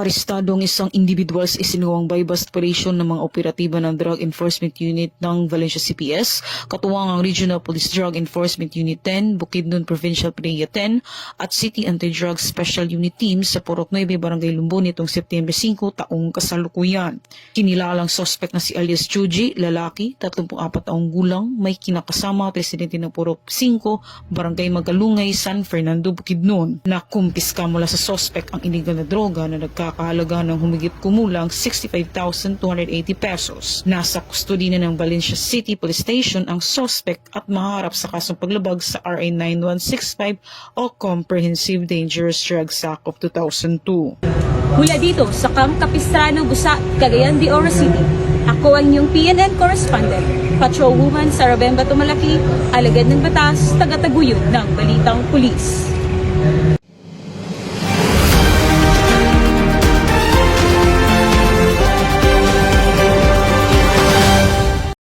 Arestado ang isang individual sa isinuwang bypass operation ng mga operatiba ng Drug Enforcement Unit ng Valencia CPS, katuwang ang Regional Police Drug Enforcement Unit 10, Bukidnon Provincial PDEA 10 at City Anti-Drug Special Unit Team sa Purok 9, Barangay Lumbon nitong September 5 taong kasalukuyan. Kinilalang suspect na si alias Chuji, lalaki, 34 taong gulang, may kinakasama presidente ng Purok 5, Barangay Magalungay, San Fernando, Bukidnon. Nakumpiska mula sa suspect ang iligal na droga na nagkakahalaga ng humigit kumulang 65,280 pesos. Nasa kustodi na ng Valencia City Police Station ang suspect at maharap sa kasong paglabag sa RA 9165 o Comprehensive Dangerous Drugs Act of 2002. Mula dito sa Camp Capistrano, Busa, Cagayan de Oro City, ako ang inyong PNN correspondent, Patrolwoman Sarabem Batumalaki, alagad ng batas, taga-taguyod ng Balitang Pulis.